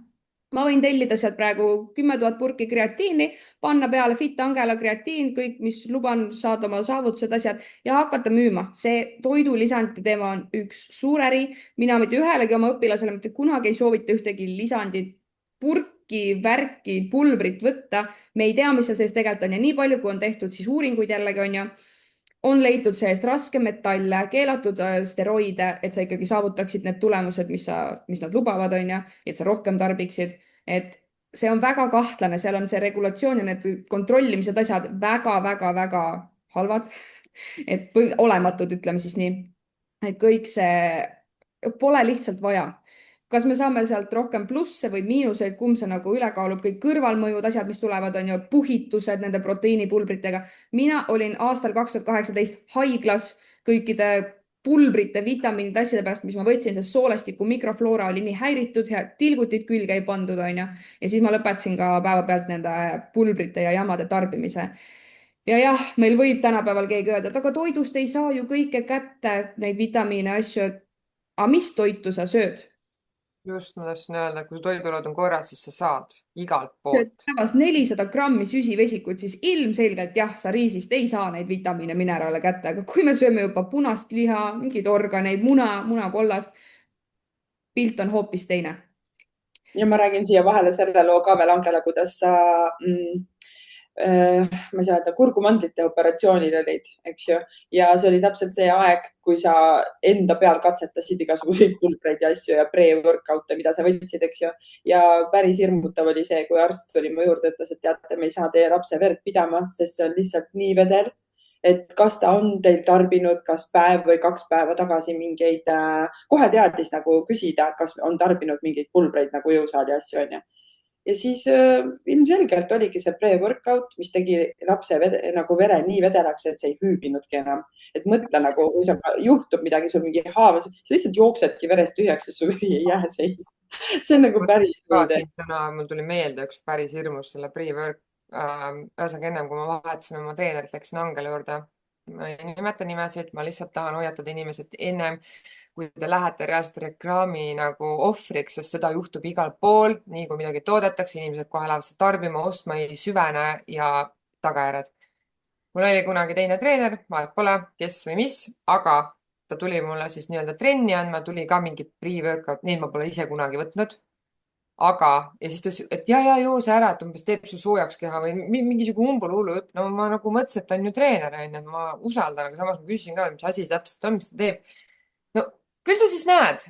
Ma võin tellida sealt praegu 10 000 purki kreatiini, panna peale Fit Angela kreatiin, kõik, mis luban saada oma saavutused, asjad ja hakata müüma. See toidulisandite teema on üks suur äri. Mina mitte ühelegi oma õpilasele mitte kunagi ei soovita ühtegi lisandit, purki, värki, pulbrit võtta. Me ei tea, mis seal sees tegelikult on ja nii palju, kui on tehtud, siis uuringuid jällegi on ja on leitud seest raskemetalle, keelatud steroide, et sa ikkagi saavutaksid need tulemused, mis nad lubavad, on ja, et sa rohkem tarbiksid. Et see on väga kahtlane, seal on see regulatsioon ja need kontrollimised asjad väga-väga-väga halvad. Et olematud, ütleme siis nii. Et kõik see pole lihtsalt vaja. Kas me saame sealt rohkem plusse või miinuseid, kumb see nagu ülekaalub, kõik kõrvalmõjud, asjad, mis tulevad, on ju puhitused nende proteiinipulbritega. Mina olin aastal 2018 haiglas kõikide pulbrite, vitamiinide, asjade pärast, mis ma võtsin, sest soolestiku mikrofloora oli nii häiritud ja tilgutid külge ei pandud, on ju. Ja siis ma lõpetasin ka päevapealt nende pulbrite ja jamade tarbimise. Ja jah, meil võib tänapäeval keegi öelda, et aga toidust ei saa ju kõike kätte, neid vitamiine, asju. Aga mis toitu sa sööd? Just, ma tahtsin öelda, kui toidulaud on korras, siis sa saad igalt poolt. Päevas 400 grammi süsivesikut, siis ilmselgelt jah, sa riisist ei saa neid vitamiine, mineraale kätte, aga kui me sööme juba punast liha, mingeid organeid, munakollast, pilt on hoopis teine. Ja ma räägin siia vahele selle loo ka veel, Angela, kuidas sa ma ei saa öelda, kurgumandlite operatsioonil olid, eks ju. Ja see oli täpselt see aeg, kui sa enda peal katsetasid igasuguseid pulbreid ja asju ja pre-workout'e, mida sa võtsid, eks ju. Ja päris hirmutav oli see, kui arst tuli mu juurde, ütles, et teate, me ei saa teie lapse verd pidama, sest see on lihtsalt nii vedel. Et kas ta on teil tarbinud, kas päev või 2 päeva tagasi mingeid, kohe teadis nagu küsida, kas on tarbinud mingeid pulbreid nagu jõusaali asju, on ju. Ja siis ilmselgelt oligi see pre-workout, mis tegi lapse nagu vere nii vedelaks, et see ei hüübinudki enam. Et mõtle nagu, kui juhtub midagi, sul mingi haav, sa lihtsalt jooksedki verest tühjaks, sest su veri ei jää seis. See on nagu päris. Mul tuli meelde üks päris hirmus selle pre-work. Ühesõnaga ennem, kui ma vahetasin oma treenerit, läksin Angela juurde. Ma ei nimeta nimesid, ma lihtsalt tahan hoiatada inimesed ennem, kui te lähete reaalselt reklaami nagu ohvriks, sest seda juhtub igal pool, nii kui midagi toodetakse, inimesed kohe lähevad seda tarbima, ostma ei süvene ja tagajärjed. Mul oli kunagi teine treener, vahet pole, kes või mis, aga ta tuli mulle siis nii-öelda trenni andma, tuli ka mingi pre-workout, neid ma pole ise kunagi võtnud. Aga, ja siis ta ütles, et ja joo see ära, et umbes teeb su soojaks keha või mingisugune umbuluulu jutt. No ma nagu mõtlesin, et ta on ju treener, et ma usaldan, aga samas ma küsisin ka, mis asi täpselt on, mis ta teeb. No küll sa siis näed,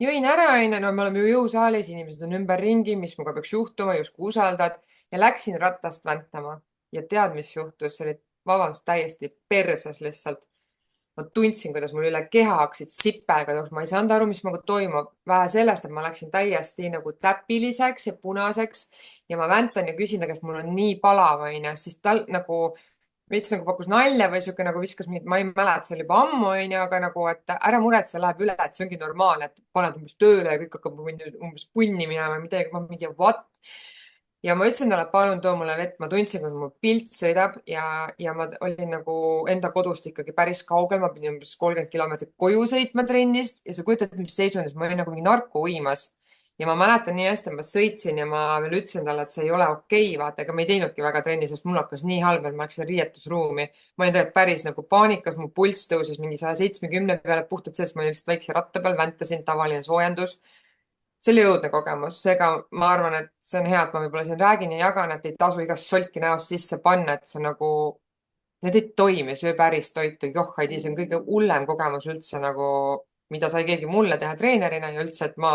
jõin ära, no me oleme ju jõusaalis, inimesed on ümberringi, mis muga peaks juhtuma, justkui usaldad ja läksin rattast väntama ja tead, mis juhtus, see oli vabandust täiesti perses lihtsalt. Ma tundsin, kuidas mul üle keha hakkasid sipelga jooksma, ma ei saanud aru, mis minuga toimub. Vähe sellest, et ma läksin täiesti nagu täpiliseks ja punaseks ja ma väntan ja küsin ta, kas mul on nii palav, siis tal nagu veits nagu pakkus nalja või sihuke nagu viskas mingit, ma ei mäleta, see oli juba ammu, onju, aga nagu, et ära muretse, läheb üle, et see ongi normaalne, et paned umbes tööle ja kõik hakkab umbes punni minema ja midagi, ma mingi what. Ja ma ütlesin talle, et palun too mulle vett, ma tundsin, kui mu pilt sõidab ja ma olin nagu enda kodust ikkagi päris kaugel, ma pidin umbes 30 kilomeetrit koju sõitma trennist ja sa kujutad, mis seisundis, ma olin nagu mingi narko uimas. Ja ma mäletan nii hästi, et ma sõitsin ja ma veel ütlesin talle, et see ei ole okei, vaata, ega me ei teinudki väga trenni, sest mul hakkas nii halb, et ma läksin riietusruumi. Ma olin tegelikult päris nagu paanikas, mu pulss tõusis mingi 170 peale puhtalt sellest, ma olin lihtsalt väikse ratta peal, väntasin, tavaline soojendus. See oli õudne kogemus, seega ma arvan, et see on hea, et ma võib-olla siin räägin ja jagan, et ei tasu igast solki näost sisse panna, et see on nagu, need ei toimi, söö päris toitu, joh, ei tea, see on kõige hullem kogemus üldse nagu, mida sai keegi mulle teha treenerina ja üldse, et ma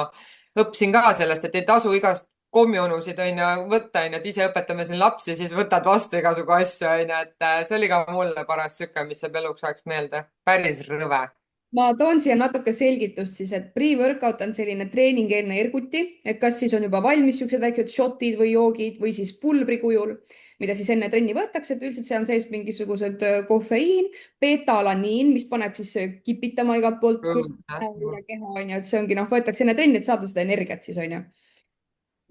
õppisin ka sellest, et ei tasu igast kommionusid onju võtta, onju, et ise õpetame siin lapsi, siis võtad vastu igasugu asju, onju, et see oli ka mulle paras süke, mis jääb eluks ajaks meelde. Päris rõve. ma toon siia natuke selgitust siis, et pre-workout on selline treeningeelne erguti, et kas siis on juba valmis siuksed väiksed shotid või joogid või siis pulbri kujul, mida siis enne trenni võetakse, et üldiselt seal on sees mingisugused kofeiin, betalaniin, mis paneb siis kipitama igalt poolt üle keha, onju, et see ongi noh, võetakse enne trenni, et saada seda energiat siis onju.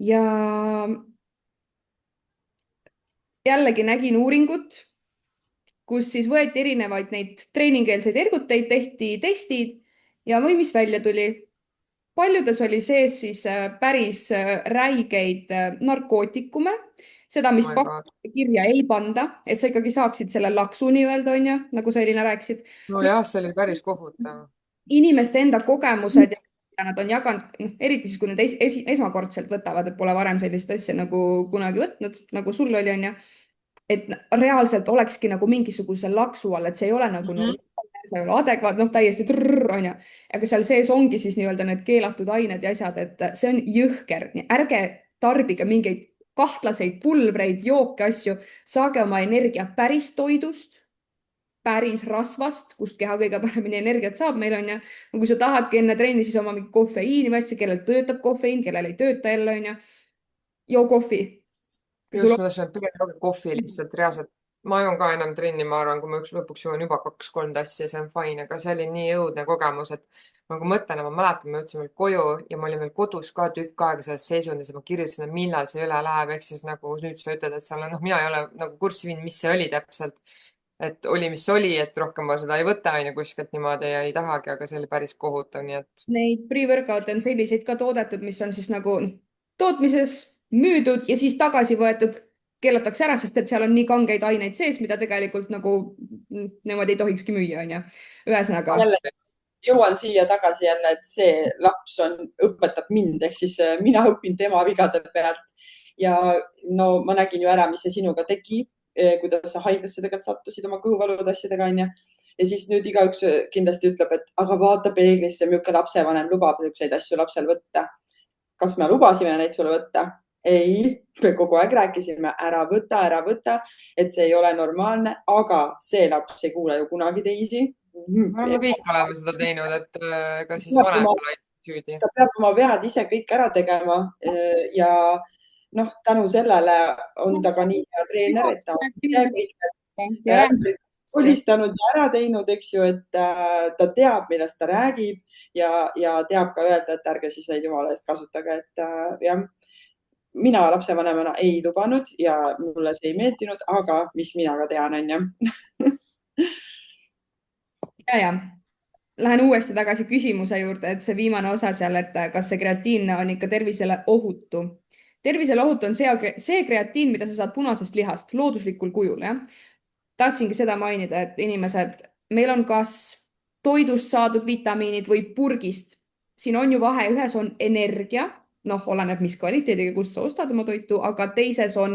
Ja jällegi nägin uuringut, kus siis võeti erinevaid neid treeningeelseid erguteid, tehti testid ja või mis välja tuli. Paljudes oli sees siis päris räigeid narkootikume, seda, mis kirja ei panda, et sa ikkagi saaksid selle laksu nii-öelda, onju, nagu sa Elina rääkisid. No jah, see oli päris kohutav. Inimeste enda kogemused ja nad on jaganud, eriti siis, kui nad esmakordselt võtavad, et pole varem sellist asja nagu kunagi võtnud, nagu sul oli, onju. Et reaalselt olekski nagu mingisuguse laksu all, et see ei ole nagu see ei ole adekvaat, noh, täiesti onju. Aga seal sees ongi siis nii-öelda need keelatud ained ja asjad, et see on jõhker. Ärge tarbige mingeid kahtlaseid pulbreid, jooke, asju. Saage oma energia päris toidust, päris rasvast, kust keha kõige paremini energiat saab meil on ja kui sa tahadki enne trenni, siis oma mingi kofeiini või asja, kellel töötab kofeiin, kellel ei tööta jälle on ja joo kohvi. Just, ma tahtsin pigem kohvi lihtsalt reaalselt. Ma joon ka enam trenni, ma arvan, kui ma lõpuks joon juba 2-3 tassi ja see on fine, aga see oli nii õudne kogemus, et ma mõtlen, ma mäletan, ma jõudsin veel koju ja ma olin veel kodus ka tükk aega selles seisundis ja ma kirjutasin, et millal see üle läheb, ehk siis nagu nüüd sa ütled, et seal on, mina ei ole nagu kurssi viinud, mis see oli täpselt, et oli, mis oli, et rohkem ma seda ei võta aine kuskilt niimoodi ja ei tahagi, aga see oli päris kohutav, nii et. Neid pre-workout on selliseid ka toodetud, mis on siis nagu tootmises müüdud ja siis tagasi võetud, keelatakse ära, sest et seal on nii kangeid aineid sees, mida tegelikult nagu nemad ei tohikski müüa, on ju. Ühesõnaga. Jõuan siia tagasi jälle, et see laps õpetab mind, ehk siis mina õpin tema vigade pealt ja no ma nägin ju ära, mis see sinuga tegi, kuidas sa haiglasse tegelikult sattusid oma kõhuvalude asjadega, on ju. Ja siis nüüd igaüks kindlasti ütleb, et aga vaata peeglisse, milline lapsevanem lubab niisuguseid asju lapsel võtta. Kas me lubasime neid sulle võtta? Ei, me kogu aeg rääkisime, ära võta, et see ei ole normaalne, aga see laps ei kuule ju kunagi teisi. Me kõik oleme seda teinud, et ka siis vanem pole süüdi. Ta peab oma vead ise kõik ära tegema ja noh, tänu sellele on ta ka nii hea treener, et ta on kõik olistanud ja ära teinud, eks ju, et ta teab, millest ta räägib ja teab ka öelda, et ärge siis neid jumala eest kasutage, et jah. Mina lapsevanemana ei lubanud ja mulle see ei meeldinud, aga mis mina ka tean, on ju. Ja. Lähen uuesti tagasi küsimuse juurde, et see viimane osa seal, et kas see kreatiin on ikka tervisele ohutu. Tervisele ohutu on see kreatiin, mida sa saad punasest lihast looduslikul kujul. Ja? Tahtsingi seda mainida, et inimesed, meil on kas toidust saadud vitamiinid või purgist. Siin on ju vahe, ühes on energia, noh, oleneb, mis kvaliteediga, kust sa ostad oma toitu, aga teises on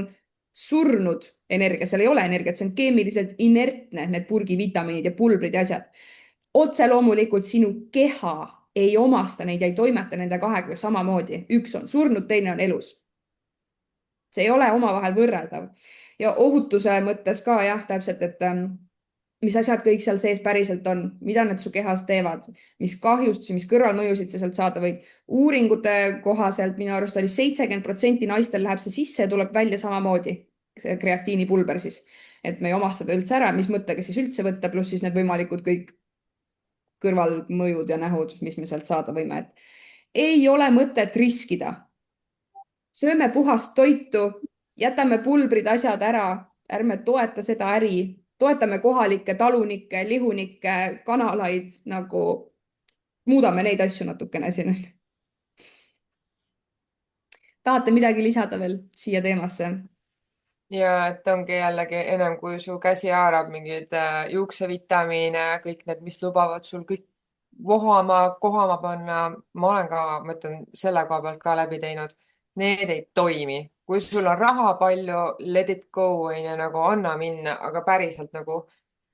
surnud energia, seal ei ole energiat, see on keemiliselt inertne, need purgi vitamiinid ja pulbrid ja asjad. Otse loomulikult sinu keha ei omasta neid ja ei toimeta nende kahega samamoodi. Üks on surnud, teine on elus. See ei ole omavahel võrreldav. Ja ohutuse mõttes ka jah, täpselt, et mis asjad kõik seal sees päriselt on, mida need su kehas teevad, mis kahjustusi, mis kõrvalmõjusid sa sealt saada võid. Uuringute kohaselt minu arust oli 70% naistel läheb see sisse ja tuleb välja samamoodi, see kreatiinipulber siis. et me ei omasta ta üldse ära, mis mõttega siis üldse võtta, pluss siis need võimalikud kõik kõrvalmõjud ja nähud, mis me sealt saada võime, et ei ole mõtet riskida. Sööme puhast toitu, jätame pulbrid, asjad ära, ärme toeta seda äri, toetame kohalikke talunikke, lihunikke, kanalaid, nagu muudame neid asju natukene siin. Tahate midagi lisada veel siia teemasse? ja et ongi jällegi enam kui su käsi haarab mingeid juuksevitamiine, kõik need, mis lubavad sul kõik kohama panna. Ma olen ka, ma ütlen, selle koha pealt ka läbi teinud. Need ei toimi. Kui sul on raha palju, let it go, nagu anna minna, aga päriselt nagu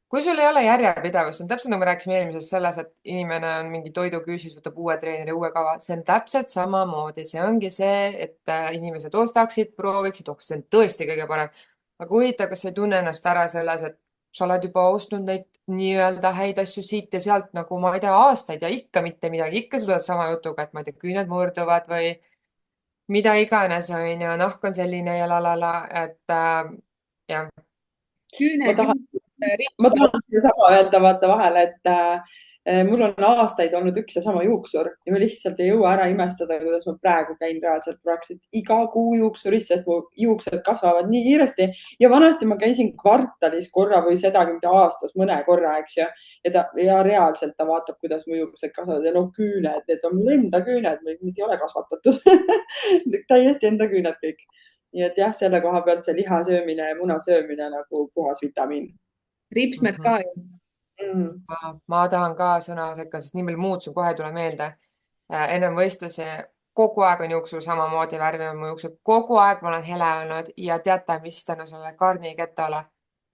kui sul ei ole järjepidevust, on täpselt nagu me rääkisime eelmises selles, et inimene on mingi toiduküüsis, võtab uue treeneri, uue kava. See on täpselt samamoodi. See ongi see, et inimesed ostaksid, prooviksid, see on tõesti kõige parem. Aga huvitav, kas sa ei tunne ennast ära selles, et sa oled juba ostnud neid nii-öelda häid asju siit ja sealt nagu ma ei tea aastaid ja ikka mitte midagi. Ikka sa tuled sama jutuga, et ma ei tea, küüned murduvad või mida iganes on ja nahk on selline ja lalala, et jah. Ma tahan sama öelda vaata vahele, et mul on aastaid olnud üks ja sama juuksur ja ma lihtsalt ei jõua ära imestada, kuidas ma praegu käin reaalselt praktiliselt iga kuu juuksuris, sest mu juuksed kasvavad nii kiiresti ja vanasti ma käisin kvartalis korra või sedagi mitte aastas mõne korra, eks ju. Ja reaalselt ta vaatab, kuidas mu juuksed kasvavad ja küüned, need on mul enda küüned, need ei ole kasvatatud. Täiesti enda küüned kõik. Nii et jah, selle koha pealt see liha söömine ja muna söömine nagu puhas vitamiin. Ripsmed ka ju. Ma tahan ka sõna sekka, sest nii palju muutusin, kohe ei tule meelde. Ennem võistlusi kogu aeg on juuksur samamoodi värvi on mu juuksur. Kogu aeg ma olen hele olnud ja teate, mis tänu selle Karni ketole.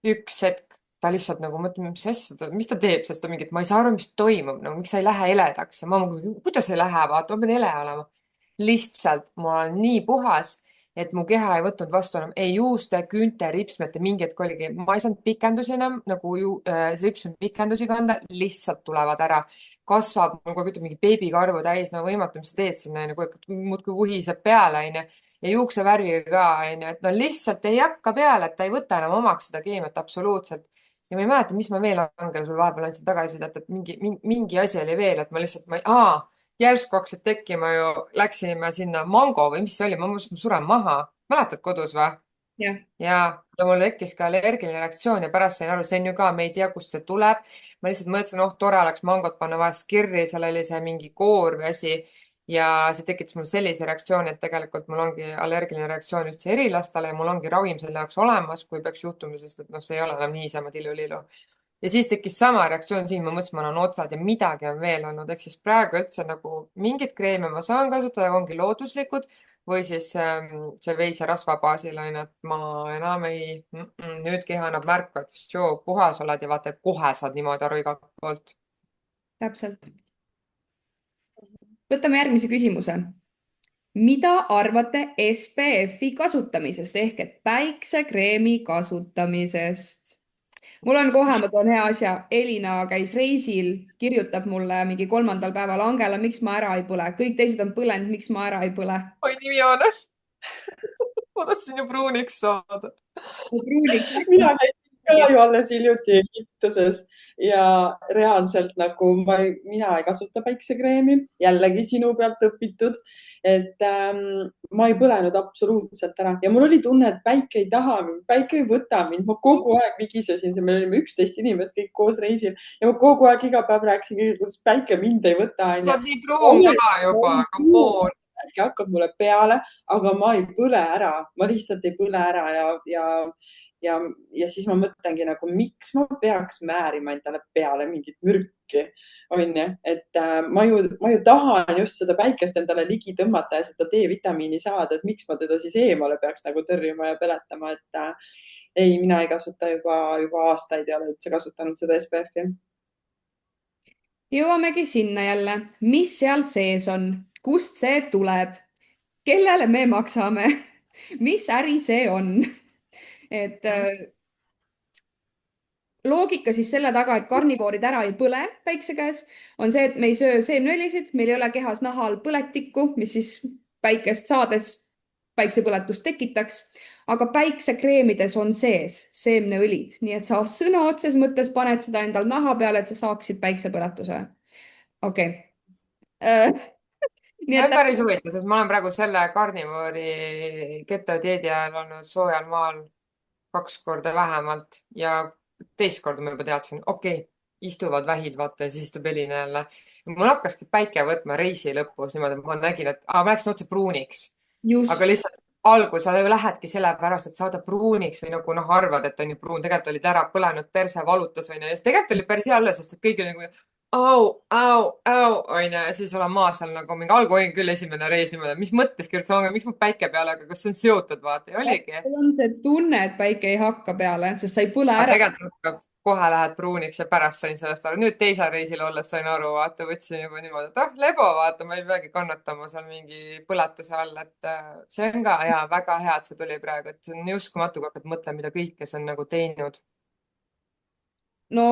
Üks hetk ta lihtsalt nagu mõtleb, mis ta teeb, sest ta mingi, et ma ei saa aru, mis toimub, nagu miks sa ei lähe heledaks ja ma mõtlen, kuidas ei lähe, vaata, ma pean hele olema. Lihtsalt ma olen nii puhas, et mu keha ei võtnud vastu enam ei juuste, küünte, ripsmete, mingi hetk oligi. Ma ei saanud pikendusi enam, nagu ripsmed pikendusi kanda, lihtsalt tulevad ära. Kasvab, mul kogu ütleb mingi beebikarvu täis, no võimatu, mis sa teed sinna, muudkui vuhiseb peale, ja juukse värviga ka, et no lihtsalt ei hakka peale, et ta ei võta enam omaks seda keemiat absoluutselt. Ja ma ei mäleta, mis ma veel Angela sul vahepeal andsin tagasi, et mingi asi oli veel, et ma lihtsalt, järsku hakkasid tekkima ju, läksime sinna mango või mis see oli, ma mõtlesin, ma suren maha. Mäletad kodus või? Ja mul tekkis ka allergiline reaktsioon ja pärast sain aru, see on ju ka, me ei tea, kust see tuleb. Ma lihtsalt mõtlesin, tore oleks mangot panna vahest kirri, seal oli see mingi koor või asi ja see tekitas mul sellise reaktsiooni, et tegelikult mul ongi allergiline reaktsioon üldse erilastele ja mul ongi ravim selle jaoks olemas, kui peaks juhtuma, sest et see ei ole enam niisama tillu-lillu. Ja siis tekkis sama reaktsioon siin, ma mõtlesin, ma olen otsad ja midagi on veel olnud. Ehk siis praegu üldse nagu mingid kreeme ma saan kasutada, ongi looduslikud või siis see veise rasva baasil on, et ma enam ei, nüüd keha annab märku, et puhas oled ja vaata, kohe saad niimoodi aru igalt poolt. Täpselt. Võtame järgmise küsimuse. Mida arvate SPF-i kasutamisest ehk et päiksekreemi kasutamisest? Mul on kohe, ma toon hea asja. Elina käis reisil, kirjutab mulle mingi 3. päeval, Angela, miks ma ära ei põle? Kõik teised on põlenud, miks ma ära ei põle? Oi, nimi on. Ma tahtsin ju pruuniks saada. Mina käisin ka ju alles hiljuti Egiptuses ja reaalselt nagu mina ei kasuta päiksekreemi, jällegi sinu pealt õpitud, et ma ei põlenud absoluutselt ära ja mul oli tunne, et päike ei taha mind, päike ei võta mind, ma kogu aeg vigisesin, me olime 11 inimest kõik koos reisil ja ma kogu aeg iga päev rääkisin, kuidas päike mind ei võta. Sa oled nii pruun ka juba, come on. Päike hakkab mulle peale, aga ma ei põle ära, ma lihtsalt ei põle ära ja siis ma mõtlengi nagu, miks ma peaks määrima endale peale mingit mürki, onju, et ma ju tahan just seda päikest endale ligi tõmmata ja seda D-vitamiini saada, et miks ma teda siis eemale peaks nagu tõrjuma ja peletama, et ei, mina ei kasuta juba aastaid ja olen üldse kasutanud seda SPF-i. Jõuamegi sinna jälle, mis seal sees on, kust see tuleb, kellele me maksame, mis äri see on? Et loogika siis selle taga, et karnivoorid ära ei põle päikse käes, on see, et me ei söö seemnelisid, meil ei ole kehas nahal põletikku, mis siis päikest saades päiksepõletust tekitaks. aga päiksekreemides on sees seemneõlid, nii et sa sõna otseses mõttes paned seda endal naha peale, et sa saaksid päiksepõletuse. Okei. Nii see et on päris huvitav, sest ma olen praegu selle karnivoori ketodieedi ajal olnud soojal maal 2 korda vähemalt ja teist korda ma juba teadsin, okei, istuvad vähid, vaata ja siis istub Elina jälle. Mul hakkaski päike võtma reisi lõpus niimoodi, et ma nägin, et ma läksin otse pruuniks, just, aga lihtsalt algul sa ju lähedki sellepärast, et saada pruuniks või nagu noh, arvad, et on ju pruun, tegelikult olid ära põlenud, perse valutas onju ja siis tegelikult oli päris hea olla, sest et kõigil nagu au, onju ja siis olen maas seal nagu mingi algul olin küll esimene reis niimoodi, mis mõtteski üldse on, miks ma päike peal, aga kas see on seotud, vaata ja oligi. sul on see tunne, et päike ei hakka peale, sest sa ei põle aga ära. tegelikult hakkab, kohe lähed pruuniks ja pärast sain sellest aru. Nüüd teisel reisil olles sain aru, vaata, võtsin juba niimoodi, et ah, lebo, vaata, ma ei peagi kannatama seal mingi põletuse all, et see on ka hea, väga hea, et see tuli praegu, et see on nii uskumatu, kui hakkad mõtlema, mida kõike see on nagu teinud. No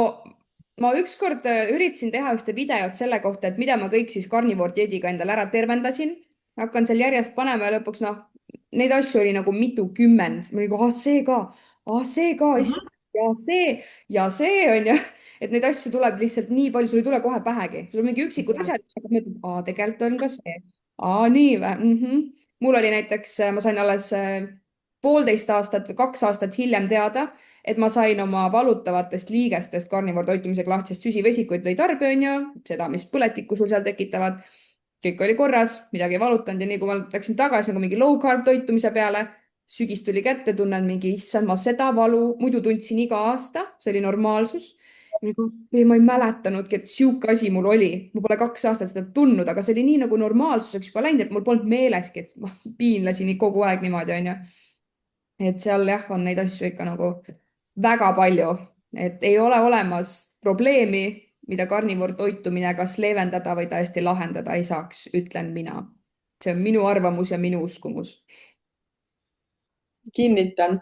ma ükskord üritasin teha ühte videot selle kohta, et mida ma kõik siis carnivore dieediga endale ära tervendasin. Hakkan seal järjest panema ja lõpuks noh, neid asju oli nagu mitukümmend. Ma olin nagu, see ka, ja see on ju, et neid asju tuleb lihtsalt nii palju, sul ei tule kohe pähegi. Sul on mingi üksikud asjad, siis hakkad mõtlema, tegelikult on ka see. Nii või? Mul oli näiteks, ma sain alles 1,5 aastat või 2 aastat hiljem teada, et ma sain oma valutavatest liigestest carnivore toitumisega lahti, sest süsivesikuid ei tarbi, on ju, seda, mis põletikku sul seal tekitavad. Kõik oli korras, midagi ei valutanud ja nii kui ma läksin tagasi nagu mingi low carb toitumise peale, sügis tuli kätte, tunnen mingi, issand, ma seda valu muidu tundsin iga aasta, see oli normaalsus. Ma ei mäletanudki, et sihuke asi mul oli. Ma pole 2 aastat seda tundnud, aga see oli nii nagu normaalsuseks juba läinud, et mul polnud meeleski, et ma piinlesin kogu aeg niimoodi, on ju. Et seal jah, on neid asju ikka nagu väga palju, et ei ole olemas probleemi, mida carnivore toitumine kas leevendada või täiesti lahendada ei saaks, ütlen mina. See on minu arvamus ja minu uskumus. Kinnitan.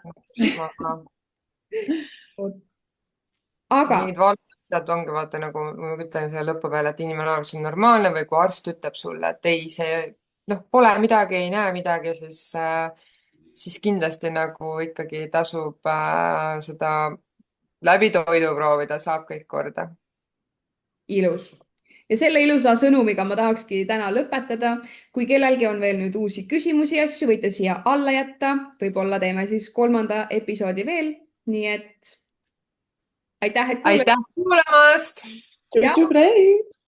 Aga mingid valmistajad ongi vaata nagu ma ütlen selle lõpu peale, et inimene arvab, see on normaalne või kui arst ütleb sulle, et ei, see noh, pole midagi, ei näe midagi, siis kindlasti nagu ikkagi tasub seda läbi toidu proovida, saab kõik korda. ilus. Ja selle ilusa sõnumiga ma tahakski täna lõpetada. Kui kellelgi on veel nüüd uusi küsimusi ja asju, võite siia alla jätta. Võib-olla teeme siis 3. episoodi veel. Nii et aitäh, et kuulate. aitäh kuulamast! Tšau, tšau, Frey!